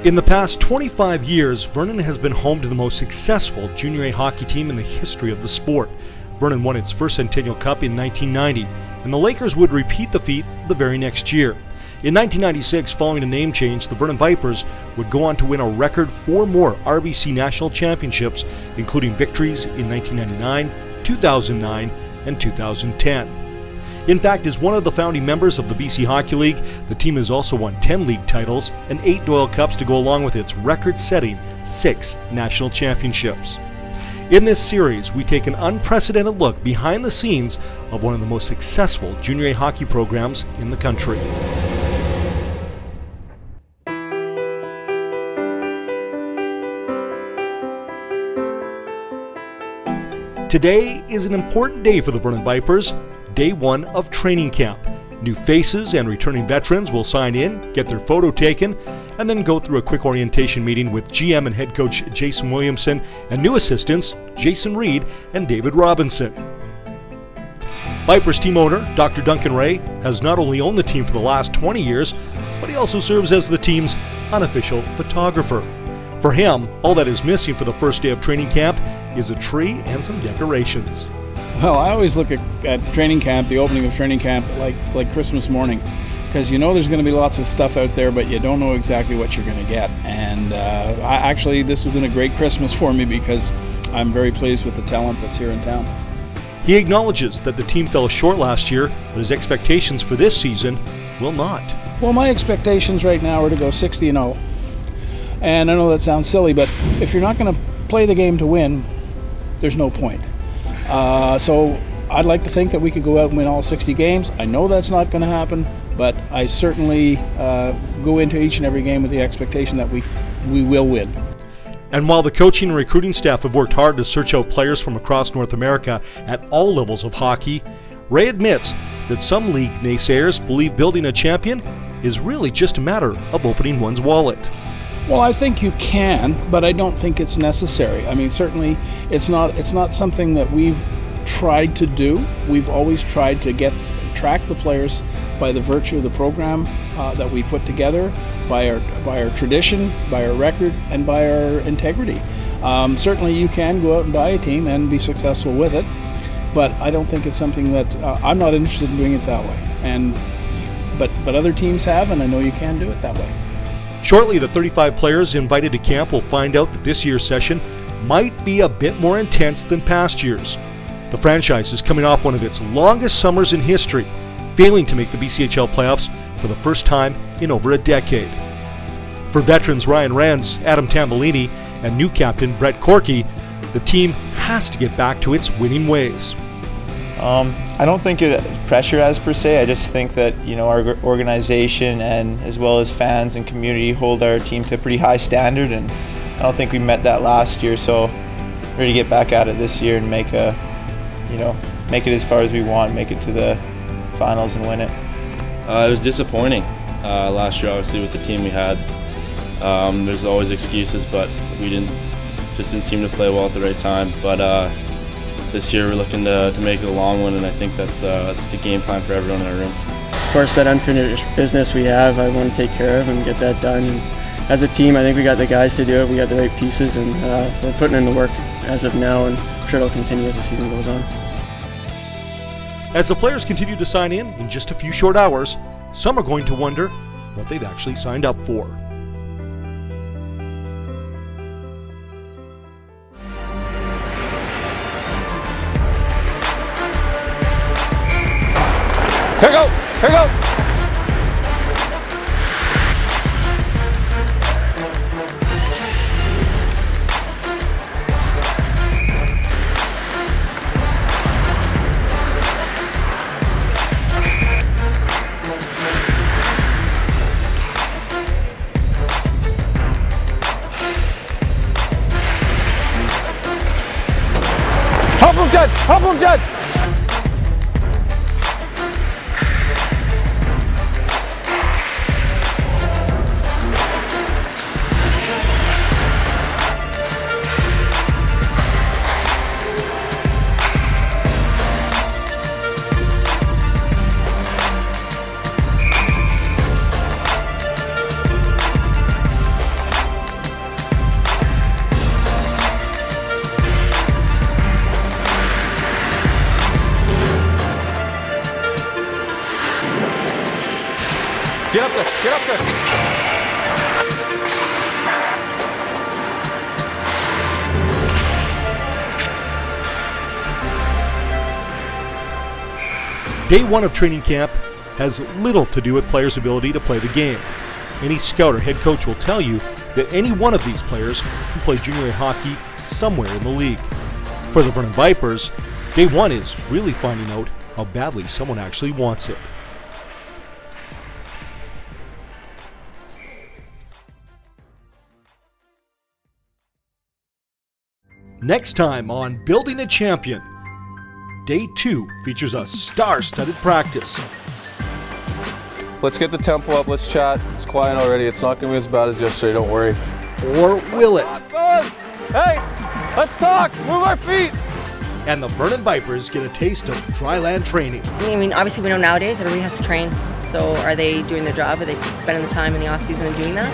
In the past 25 years, Vernon has been home to the most successful junior A hockey team in the history of the sport. Vernon won its first Centennial Cup in 1990, and the Lakers would repeat the feat the very next year. In 1996, following a name change, the Vernon Vipers would go on to win a record 4 more RBC National Championships, including victories in 1999, 2009, and 2010. In fact, as one of the founding members of the BC Hockey League, the team has also won 10 league titles and 8 Doyle Cups to go along with its record-setting 6 national championships. In this series, we take an unprecedented look behind the scenes of one of the most successful junior A hockey programs in the country. Today is an important day for the Vernon Vipers. Day 1 of training camp. New faces and returning veterans will sign in, get their photo taken, and then go through a quick orientation meeting with GM and head coach Jason Williamson and new assistants Jason Reed and David Robinson. Vipers team owner Dr. Duncan Ray has not only owned the team for the last 20 years, but he also serves as the team's unofficial photographer. For him, all that is missing for the first day of training camp is a tree and some decorations. Well, I always look at training camp, the opening of training camp, like Christmas morning, because you know there's going to be lots of stuff out there, but you don't know exactly what you're going to get. And this has been a great Christmas for me because I'm very pleased with the talent that's here in town. He acknowledges that the team fell short last year, but his expectations for this season will not. Well, my expectations right now are to go 60-0. And I know that sounds silly, but if you're not going to play the game to win, there's no point. So I'd like to think that we could go out and win all 60 games. I know that's not going to happen, but I certainly go into each and every game with the expectation that we will win. And while the coaching and recruiting staff have worked hard to search out players from across North America at all levels of hockey, Ray admits that some league naysayers believe building a champion is really just a matter of opening one's wallet. Well, I think you can, but I don't think it's necessary. I mean, certainly it's not something that we've tried to do. We've always tried to track the players by the virtue of the program that we put together, by our tradition, by our record, and by our integrity. Certainly you can go out and buy a team and be successful with it, but I don't think it's something that I'm not interested in doing it that way. But other teams have, and I know you can do it that way. Shortly, the 35 players invited to camp will find out that this year's session might be a bit more intense than past years. The franchise is coming off one of its longest summers in history, failing to make the B.C.H.L playoffs for the first time in over a decade. For veterans Ryan Rands, Adam Tambellini, and new captain Brett Corky, the team has to get back to its winning ways. I don't think it's pressure as per se. I just think that our organization and as well as fans and community hold our team to a pretty high standard, and I don't think we met that last year. So ready to get back at it this year and make it as far as we want, make it to the finals and win it. It was disappointing last year, obviously, with the team we had. There's always excuses, but we just didn't seem to play well at the right time. But this year we're looking to make it a long one, and I think that's the game plan for everyone in our room. Of course, that unfinished business we have, I want to take care of and get that done. And as a team, I think we got the guys to do it. We got the right pieces, and we're putting in the work as of now, and I'm sure it'll continue as the season goes on. As the players continue to sign in just a few short hours, some are going to wonder what they've actually signed up for. Here we go! Here we go! Help him, Jed! Help him, Jed! Get up there. Day one of training camp has little to do with players' ability to play the game. Any scout or head coach will tell you that any one of these players can play junior A hockey somewhere in the league. For the Vernon Vipers, day one is really finding out how badly someone actually wants it. Next time on Building a Champion, Day 2 features a star-studded practice. Let's get the tempo up, let's chat. It's quiet already, it's not going to be as bad as yesterday, don't worry. Or will it? Hey, let's talk, move our feet! And the Vernon Vipers get a taste of dry land training. I mean, obviously we know nowadays everybody has to train. So are they doing their job? Are they spending the time in the off-season and doing that?